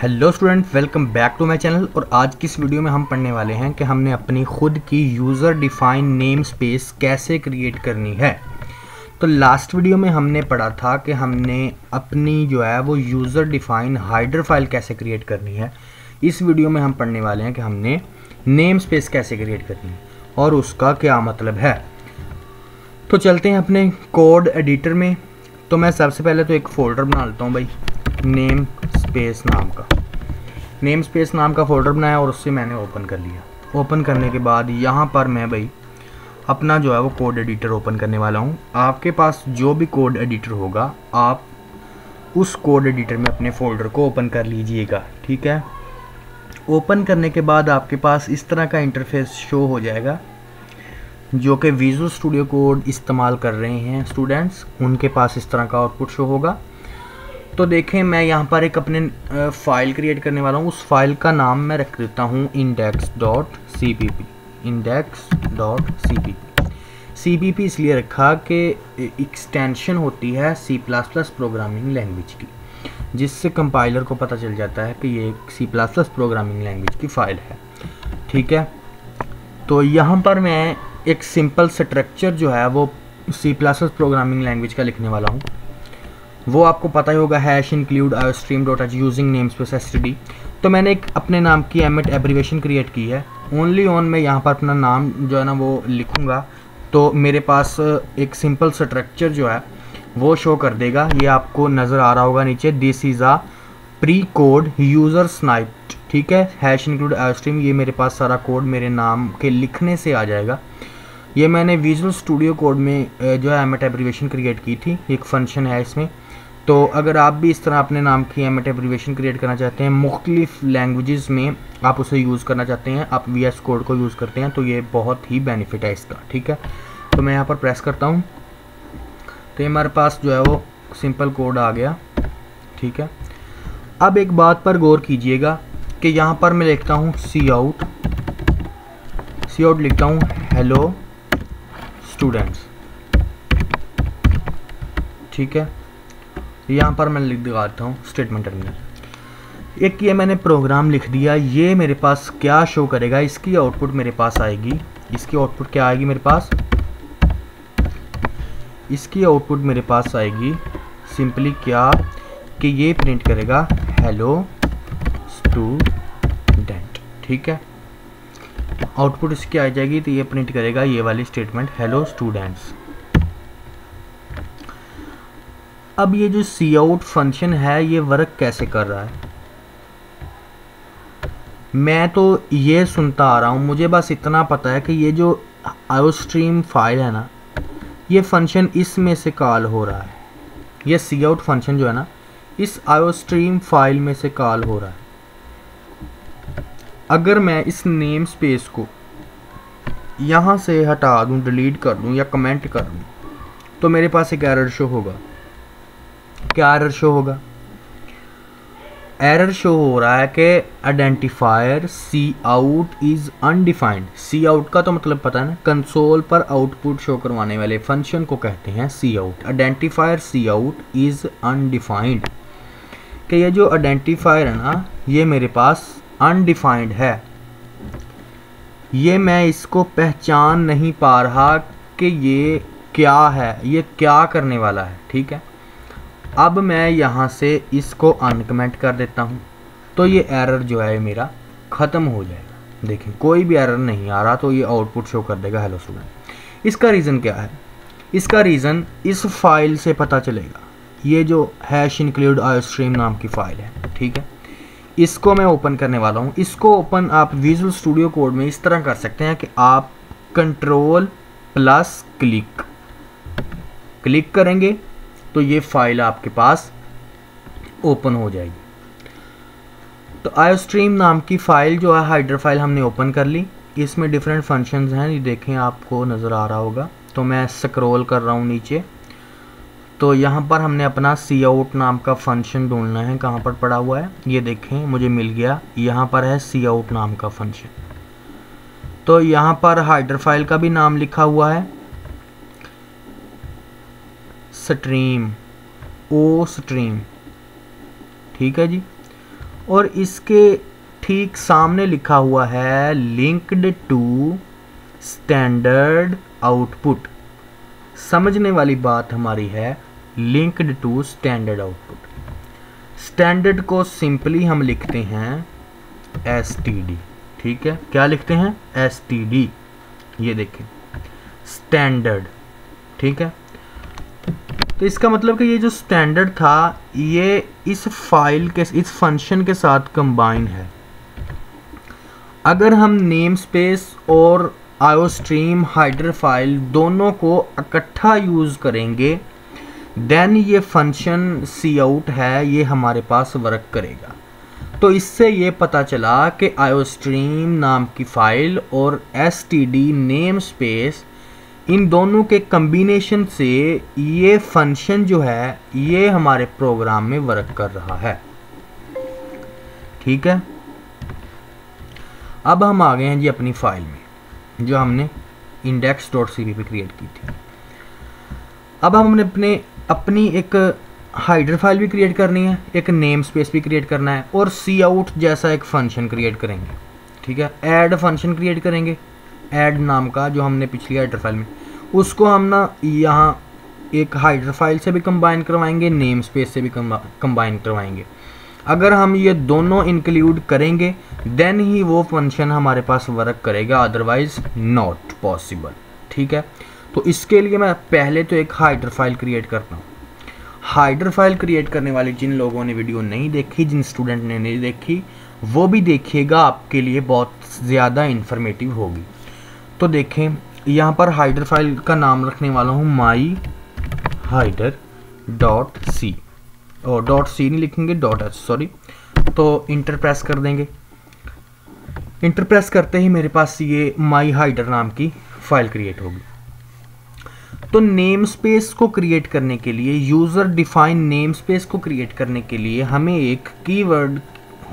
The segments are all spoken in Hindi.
Hello student, welcome back to my channel. और आज की इस वीडियो में हम पढ़ने वाले हैं कि हमने अपनी खुद की यूज़र डिफाइन नेम स्पेस कैसे क्रिएट करनी है। तो लास्ट वीडियो में हमने पढ़ा था कि हमने अपनी जो है वो यूज़र डिफाइन हाइडर फाइल कैसे क्रिएट करनी है। इस वीडियो में हम पढ़ने वाले हैं कि हमने नेम स्पेस कैसे क्रिएट करनी है और उसका क्या मतलब है। तो चलते हैं अपने कोड एडिटर में। तो मैं सबसे पहले तो एक फ़ोल्डर बना लेता हूँ भाई, नेम स्पेस नाम का फ़ोल्डर बनाया और उससे मैंने ओपन कर लिया। ओपन करने के बाद यहाँ पर मैं भाई अपना जो है वो कोड एडिटर ओपन करने वाला हूँ। आपके पास जो भी कोड एडिटर होगा आप उस कोड एडिटर में अपने फ़ोल्डर को ओपन कर लीजिएगा, ठीक है। ओपन करने के बाद आपके पास इस तरह का इंटरफेस शो हो जाएगा। जो कि विजुअल स्टूडियो कोड इस्तेमाल कर रहे हैं स्टूडेंट्स, उनके पास इस तरह का आउटपुट शो होगा। तो देखें, मैं यहाँ पर एक अपने फ़ाइल क्रिएट करने वाला हूँ। उस फाइल का नाम मैं रख देता हूँ index.cpp। cpp इसलिए रखा कि एक्सटेंशन होती है C++ प्रोग्रामिंग लैंग्वेज की, जिससे कंपाइलर को पता चल जाता है कि ये C++ प्रोग्रामिंग लैंग्वेज की फ़ाइल है, ठीक है। तो यहाँ पर मैं एक सिंपल स्ट्रक्चर जो है वो C++ प्रोग्रामिंग लैंग्वेज का लिखने वाला हूँ। वो आपको पता ही होगा, hash include iostream.h using name space std। तो मैंने एक अपने नाम की एमिट एब्रीवेशन क्रिएट की है। ओनली ऑन मैं यहाँ पर अपना नाम जो है ना वो लिखूँगा तो मेरे पास एक सिंपल स्ट्रक्चर जो है वो शो कर देगा। ये आपको नज़र आ रहा होगा नीचे, this is a pre code user snippet, ठीक है। हैश इंक्लूड iostream, ये मेरे पास सारा कोड मेरे नाम के लिखने से आ जाएगा। ये मैंने विजुअल स्टूडियो कोड में जो है एमिट एब्रीवेशन क्रिएट की थी, एक फंक्शन है इसमें। तो अगर आप भी इस तरह अपने नाम की एमिट एब्रीवेशन क्रिएट करना चाहते हैं, मुख्तलिफ लैंग्वेजेस में आप उसे यूज़ करना चाहते हैं, आप VS कोड को यूज़ करते हैं, तो ये बहुत ही बेनिफिट है इसका, ठीक है। तो मैं यहाँ पर प्रेस करता हूँ तो ये हमारे पास जो है वो सिंपल कोड आ गया, ठीक है। अब एक बात पर गौर कीजिएगा कि यहाँ पर मैं लिखता हूँ सी आउट लिखता हूँ हेलो स्टूडेंट्स, ठीक है। यहाँ पर मैं लिख दिखाता हूँ स्टेटमेंट टर्मिनल। एक ये मैंने प्रोग्राम लिख दिया। ये मेरे पास क्या शो करेगा, इसकी आउटपुट मेरे पास आएगी। इसकी आउटपुट क्या आएगी मेरे पास, इसकी आउटपुट मेरे पास आएगी सिंपली क्या कि ये प्रिंट करेगा हेलो स्टूडेंट, ठीक है। आउटपुट इसकी आ जाएगी तो ये प्रिंट करेगा ये वाली स्टेटमेंट हेलो स्टूडेंट्स। अब ये जो सी आउट फंक्शन है ये वर्क कैसे कर रहा है, मैं तो ये सुनता आ रहा हूँ। मुझे बस इतना पता है कि ये जो iostream फाइल है ना, ये फंक्शन इसमें से कॉल हो रहा है। ये सी आउट फंक्शन जो है ना, इस iostream फाइल में से कॉल हो रहा है। अगर मैं इस नेम स्पेस को यहाँ से हटा दूँ, डिलीट कर दूँ या कमेंट कर दूँ, तो मेरे पास एक एरर शो होगा। क्या एरर शो होगा, एरर शो हो रहा है कि identifier C out is undefined. C out का तो मतलब पता है ना, कंसोल पर आउटपुट शो करवाने वाले फंक्शन को कहते हैं cout. Identifier C out is undefined, कि ये जो आइडेंटिफायर है ना ये मेरे पास अनडिफाइंड है। ये मैं इसको पहचान नहीं पा रहा कि ये क्या है, ये क्या करने वाला है, ठीक है। अब मैं यहाँ से इसको अनकमेंट कर देता हूँ तो ये एरर जो है मेरा ख़त्म हो जाएगा। देखें, कोई भी एरर नहीं आ रहा, तो ये आउटपुट शो कर देगा हेलो स्टूडेंट। इसका रीज़न क्या है, इसका रीज़न इस फाइल से पता चलेगा। ये जो हैश इंक्लूड iostream नाम की फ़ाइल है, ठीक है, इसको मैं ओपन करने वाला हूँ। इसको ओपन आप विजुअल स्टूडियो कोड में इस तरह कर सकते हैं कि आप कंट्रोल प्लस क्लिक करेंगे तो ये फाइल आपके पास ओपन हो जाएगी। तो iostream नाम की फ़ाइल जो है हाइडर फाइल हमने ओपन कर ली। इसमें डिफरेंट फंक्शंस हैं, ये देखें आपको नज़र आ रहा होगा। तो मैं स्क्रॉल कर रहा हूँ नीचे, तो यहाँ पर हमने अपना सी आउट नाम का फंक्शन ढूंढना है। कहाँ पर पड़ा हुआ है, ये देखें मुझे मिल गया। यहाँ पर है सी आउट नाम का फंक्शन। तो यहाँ पर हाइडर फाइल का भी नाम लिखा हुआ है, स्ट्रीम, ठीक है जी। और इसके ठीक सामने लिखा हुआ है लिंक्ड टू स्टैंडर्ड आउटपुट। समझने वाली बात हमारी है linked to standard output. Standard को सिंपली हम लिखते हैं STD, ठीक है। क्या लिखते हैं? STD। ये देखें स्टैंडर्ड, ठीक है। तो इसका मतलब कि ये जो स्टैंडर्ड था ये इस फाइल के, इस फंक्शन के साथ कंबाइन है। अगर हम नेम स्पेस और आयोस्ट्रीम हाइडर फाइल दोनों को इकट्ठा यूज़ करेंगे देन ये फंक्शन सी आउट है, ये हमारे पास वर्क करेगा। तो इससे ये पता चला कि आयोस्ट्रीम नाम की फ़ाइल और STD नेम स्पेस, इन दोनों के कम्बिनेशन से ये फंक्शन जो है ये हमारे प्रोग्राम में वर्क कर रहा है, ठीक है। अब हम आ गए हैं जी अपनी फाइल में जो हमने index.cpp क्रिएट की थी। अब हमने अपनी एक हाइडर फाइल भी क्रिएट करनी है, एक नेम स्पेस भी क्रिएट करना है और सी आउट जैसा एक फंक्शन क्रिएट करेंगे, ठीक है। ऐड फंक्शन क्रिएट करेंगे, ऐड नाम का, जो हमने पिछली हाइडर फाइल में, उसको हम ना यहाँ एक हाइडर फाइल से भी कंबाइन करवाएंगे, नेम स्पेस से भी कंबाइन करवाएंगे। अगर हम ये दोनों इंक्लूड करेंगे देन ही वो फंक्शन हमारे पास वर्क करेगा, अदरवाइज नॉट पॉसिबल, ठीक है। तो इसके लिए मैं पहले तो एक हाइडर फाइल क्रिएट करता हूँ। हाइडर फाइल क्रिएट करने वाले जिन लोगों ने वीडियो नहीं देखी, जिन स्टूडेंट ने नहीं देखी, वो भी देखिएगा, आपके लिए बहुत ज़्यादा इन्फॉर्मेटिव होगी। तो देखें यहाँ पर हाइडर फाइल का नाम रखने वाला हूँ माई हाइडर डॉट सी, और डॉट सी नहीं लिखेंगे, डॉट एच, सॉरी। तो इंटर प्रेस कर देंगे। इंटर प्रेस करते ही मेरे पास ये माई हाइडर नाम की फाइल क्रिएट होगी। तो नेम स्पेस को क्रिएट करने के लिए, यूज़र डिफाइन नेम स्पेस को क्रिएट करने के लिए हमें एक कीवर्ड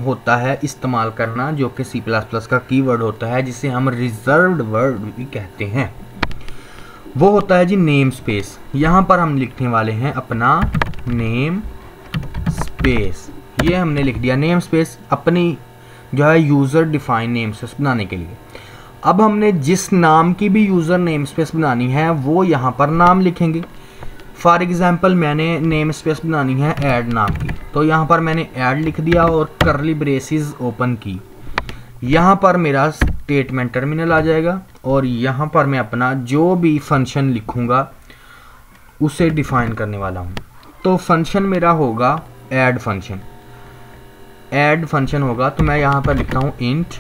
होता है इस्तेमाल करना, जो कि C++ का कीवर्ड होता है, जिसे हम रिजर्व्ड वर्ड भी कहते हैं। वो होता है जी नेम स्पेस। यहाँ पर हम लिखने वाले हैं अपना नेम स्पेस। ये हमने लिख दिया नेम स्पेस अपनी जो है यूज़र डिफाइन नेम स्पेस बनाने के लिए। अब हमने जिस नाम की भी यूज़र नेम स्पेस बनानी है वो यहाँ पर नाम लिखेंगे। फॉर एग्ज़ाम्पल मैंने नेम स्पेस बनानी है ऐड नाम की, तो यहाँ पर मैंने ऐड लिख दिया और करली ब्रेसेस ओपन की। यहाँ पर मेरा स्टेटमेंट टर्मिनल आ जाएगा और यहाँ पर मैं अपना जो भी फंक्शन लिखूँगा उसे डिफाइन करने वाला हूँ। तो फंक्शन मेरा होगा ऐड फंक्शन। ऐड फंक्शन होगा तो मैं यहाँ पर लिखता हूँ इंट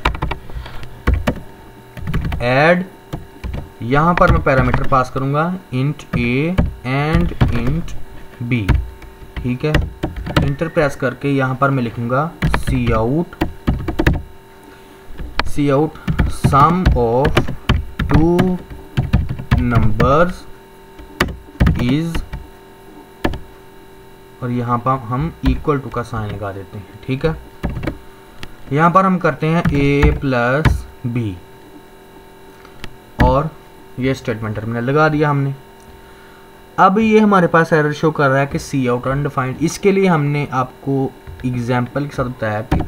ऐड। यहाँ पर मैं पैरामीटर पास करूँगा int A and int B, ठीक है। इंटर प्रेस करके यहाँ पर मैं लिखूँगा cout sum of two numbers is, और यहाँ पर हम इक्वल टू का साइन लगा देते हैं, ठीक है। यहाँ पर हम करते हैं a प्लस बी और ये स्टेटमेंट टर्मिनल लगा दिया हमने। अब ये हमारे पास एरर शो कर रहा है कि सी आउट अनडिफाइंड। इसके लिए हमने आपको एग्जाम्पल के साथ बताया कि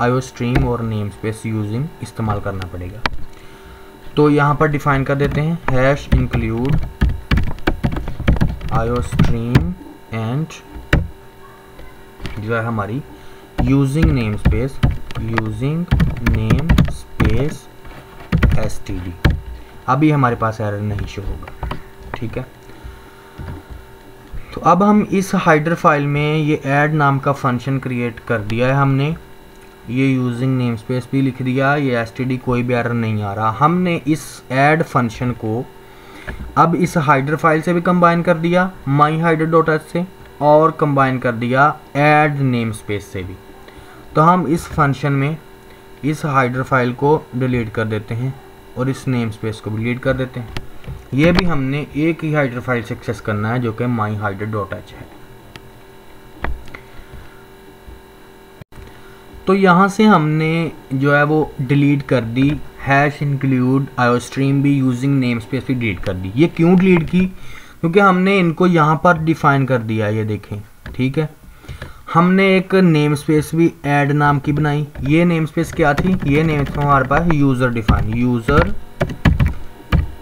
आयोस्ट्रीम और नेम स्पेस यूजिंग इस्तेमाल करना पड़ेगा। तो यहाँ पर डिफाइन कर देते हैं हैश इंक्लूड आयोस्ट्रीम एंड जो है हमारी यूजिंग नेम स्पेस STD। अभी हमारे पास एरर नहीं शो होगा, ठीक है। तो अब हम इस हाइडर फाइल में ये ऐड नाम का फंक्शन क्रिएट कर दिया है हमने। ये यूजिंग नेम स्पेस भी लिख दिया, ये STD कोई भी एरर नहीं आ रहा। हमने इस ऐड फंक्शन को अब इस हाइडर फाइल से भी कंबाइन कर दिया माई हाइडर डॉट एच से, और कंबाइन कर दिया ऐड नेम स्पेस से भी। तो हम इस फंक्शन में इस हाइडर फाइल को डिलीट कर देते हैं और इस नेम स्पेस को भी डिलीट कर देते हैं। ये भी हमने एक ही हाइडर फाइल से एक्सेस करना है जो कि माई हाइडर डॉट एच है। तो यहाँ से हमने जो है वो डिलीट कर दी हैश इंक्लूड आयोस्ट्रीम भी, यूजिंग नेम स्पेस भी डिलीट कर दी। ये क्यों डिलीट की? क्योंकि हमने इनको यहाँ पर डिफाइन कर दिया, ये देखें, ठीक है। हमने एक नेम स्पेस भी ऐड नाम की बनाई। ये नेम स्पेस क्या थी, ये नेम स्पेस हमारे पास यूज़र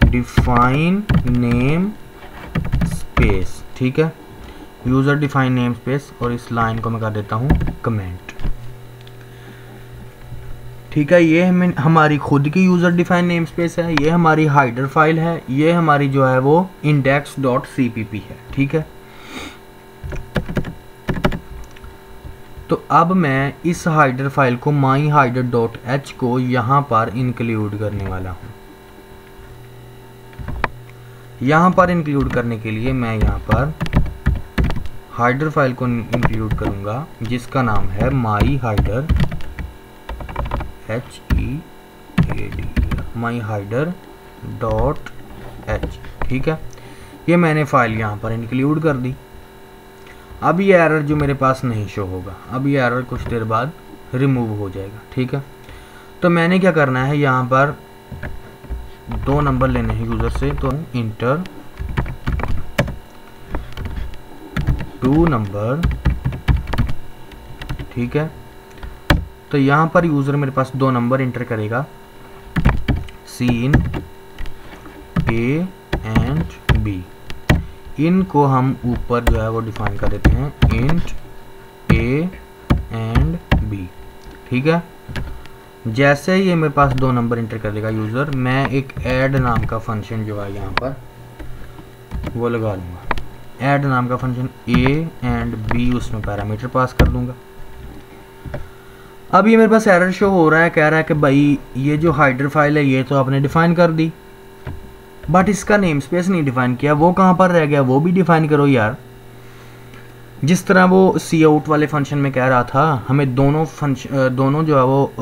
डिफाइन नेम स्पेस, ठीक है, यूज़र डिफाइन नेम स्पेस। और इस लाइन को मैं कर देता हूँ कमेंट, ठीक है। ये हमारी खुद की यूज़र डिफाइन नेम स्पेस है, ये हमारी हाइडर फाइल है, ये हमारी जो है वो index.cpp है, ठीक है। तो अब मैं इस हाइडर फाइल को myhider.h को यहाँ पर इंक्लूड करने वाला हूँ। यहाँ पर इंक्लूड करने के लिए मैं यहाँ पर हाइडर फाइल को इंक्लूड करूँगा जिसका नाम है myhider, myhider.h, ठीक है। ये मैंने फाइल यहाँ पर इंक्लूड कर दी। अब ये एरर जो मेरे पास नहीं शो होगा, अब ये एरर कुछ देर बाद रिमूव हो जाएगा, ठीक है। तो मैंने क्या करना है, यहाँ पर 2 नंबर लेने हैं यूज़र से, तो इंटर 2 नंबर, ठीक है। तो यहाँ पर यूज़र मेरे पास 2 नंबर इंटर करेगा, सीन A एंड B। इनको हम ऊपर जो है वो डिफाइन कर देते हैं इंट A एंड B, ठीक है। जैसे ही ये मेरे पास 2 नंबर इंटर कर देगा यूज़र, मैं एक ऐड नाम का फंक्शन जो है यहाँ पर वो लगा लूँगा। ऐड नाम का फंक्शन A एंड B, उसमें पैरामीटर पास कर दूँगा। अब ये मेरे पास एरर शो हो रहा है, कह रहा है कि भाई ये जो हाइडर फाइल है ये तो आपने डिफ़ाइन कर दी, बट इसका नेम स्पेस नहीं डिफ़ाइन किया। वो कहाँ पर रह गया, वो भी डिफ़ाइन करो यार। जिस तरह वो सी आउट वाले फंक्शन में कह रहा था, हमें दोनों जो है वो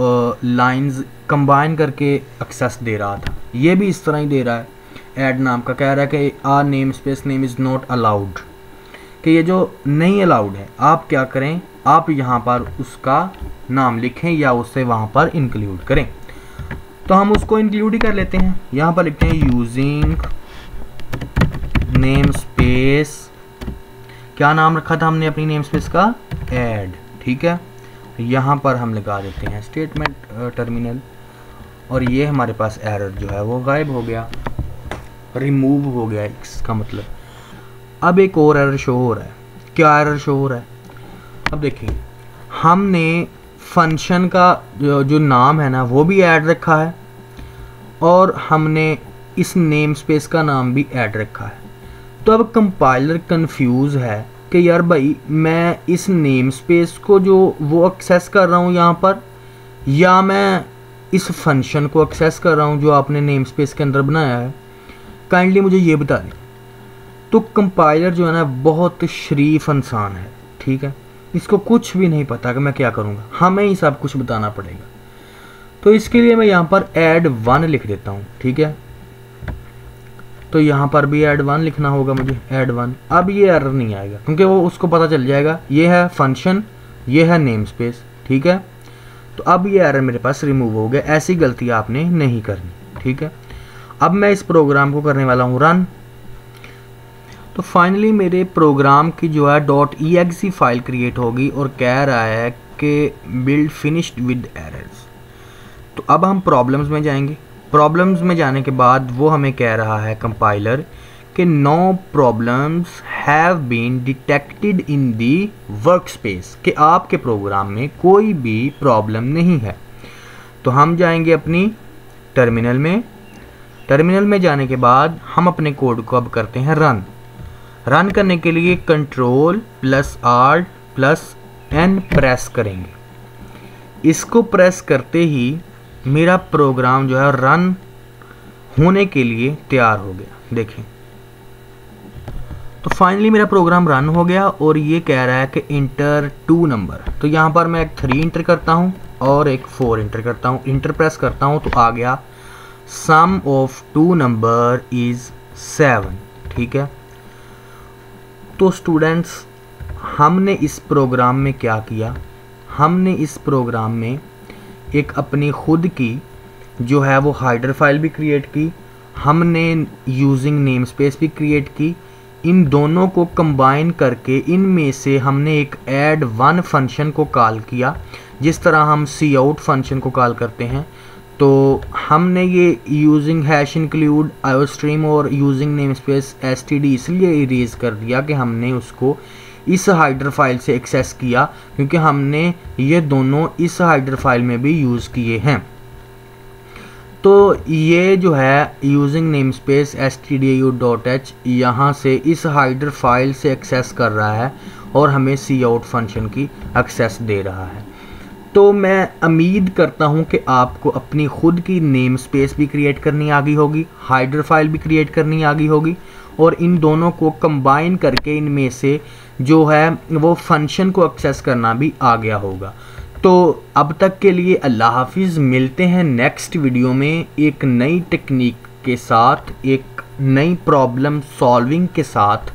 लाइंस कंबाइन करके एक्सेस दे रहा था, ये भी इस तरह ही दे रहा है। ऐड नाम का कह रहा है कि a namespace name is not allowed, कि ये जो नहीं अलाउड है, आप क्या करें, आप यहाँ पर उसका नाम लिखें या उससे वहाँ पर इंक्लूड करें। तो हम उसको इंक्लूड ही कर लेते हैं, यहाँ पर लिखते हैं यूजिंग नेम स्पेस, क्या नाम रखा था हमने अपनी नेम स्पेस का, ऐड, ठीक है। यहाँ पर हम लगा देते हैं स्टेटमेंट टर्मिनल, और ये हमारे पास एरर जो है वो गायब हो गया, रिमूव हो गया इसका मतलब। अब एक और एरर शो हो रहा है। क्या एरर शो हो रहा है, अब देखिए, हमने फंक्शन का जो नाम है ना वो भी ऐड रखा है, और हमने इस नेम स्पेस का नाम भी ऐड रखा है। तो अब कंपाइलर कंफ्यूज है कि यार भाई मैं इस नेम स्पेस को जो वो एक्सेस कर रहा हूँ यहाँ पर, या मैं इस फंक्शन को एक्सेस कर रहा हूँ जो आपने नेम स्पेस के अंदर बनाया है, काइंडली मुझे ये बता दें। तो कंपाइलर जो है ना बहुत शरीफ इंसान है, ठीक है, इसको कुछ भी नहीं पता कि मैं क्या करूँगा, हमें ही सब कुछ बताना पड़ेगा। तो इसके लिए मैं यहाँ पर ऐड 1 लिख देता हूँ, ठीक है। तो यहाँ पर भी ऐड 1 लिखना होगा मुझे, ऐड 1। अब ये एरर नहीं आएगा क्योंकि वो उसको पता चल जाएगा ये है फंक्शन, ये है नेम स्पेस, ठीक है। तो अब ये एरर मेरे पास रिमूव हो गया, ऐसी गलती आपने नहीं करनी, ठीक है। अब मैं इस प्रोग्राम को करने वाला हूँ रन। तो फाइनली मेरे प्रोग्राम की जो है .exe फाइल क्रिएट होगी और कह रहा है कि बिल्ड फिनिश्ड विद एरर्स। तो अब हम प्रॉब्लम्स में जाएंगे। प्रॉब्लम्स में जाने के बाद वो हमें कह रहा है कंपाइलर कि no problems have been detected in the workspace, कि आपके प्रोग्राम में कोई भी प्रॉब्लम नहीं है। तो हम जाएंगे अपनी टर्मिनल में। टर्मिनल में जाने के बाद हम अपने कोड को अब करते हैं रन। रन करने के लिए Ctrl+Alt+N प्रेस करेंगे। इसको प्रेस करते ही मेरा प्रोग्राम जो है रन होने के लिए तैयार हो गया। देखें, तो फाइनली मेरा प्रोग्राम रन हो गया और ये कह रहा है कि इंटर 2 नंबर। तो यहाँ पर मैं एक 3 इंटर करता हूँ और एक 4 इंटर करता हूँ। इंटर प्रेस करता हूँ तो आ गया सम ऑफ 2 नंबर इज़ 7, ठीक है। तो स्टूडेंट्स, हमने इस प्रोग्राम में क्या किया, हमने इस प्रोग्राम में एक अपनी खुद की जो है वो हाइडर फाइल भी क्रिएट की, हमने यूजिंग नेम स्पेस भी क्रिएट की, इन दोनों को कंबाइन करके इनमें से हमने एक ऐड वन फंक्शन को कॉल किया, जिस तरह हम सी आउट फंक्शन को कॉल करते हैं। तो हमने ये यूजिंग हैश इंक्लूड आयोस्ट्रीम और यूजिंग नेम स्पेस std इसलिए इरेज कर दिया कि हमने उसको इस हाइडर फाइल से एक्सेस किया, क्योंकि हमने ये दोनों इस हाइडर फाइल में भी यूज़ किए हैं। तो ये जो है यूजिंग नेम स्पेस stdio.h यहाँ से इस हाइडर फाइल से एक्सेस कर रहा है और हमें सी आउट फंक्शन की एक्सेस दे रहा है। तो मैं उम्मीद करता हूँ कि आपको अपनी खुद की नेम स्पेस भी क्रिएट करनी आ गई होगी, हाइडर फाइल भी क्रिएट करनी आ गई होगी, और इन दोनों को कंबाइन करके इनमें से जो है वो फंक्शन को एक्सेस करना भी आ गया होगा। तो अब तक के लिए अल्लाह हाफिज़। मिलते हैं नेक्स्ट वीडियो में एक नई टेक्निक के साथ, एक नई प्रॉब्लम सॉल्विंग के साथ।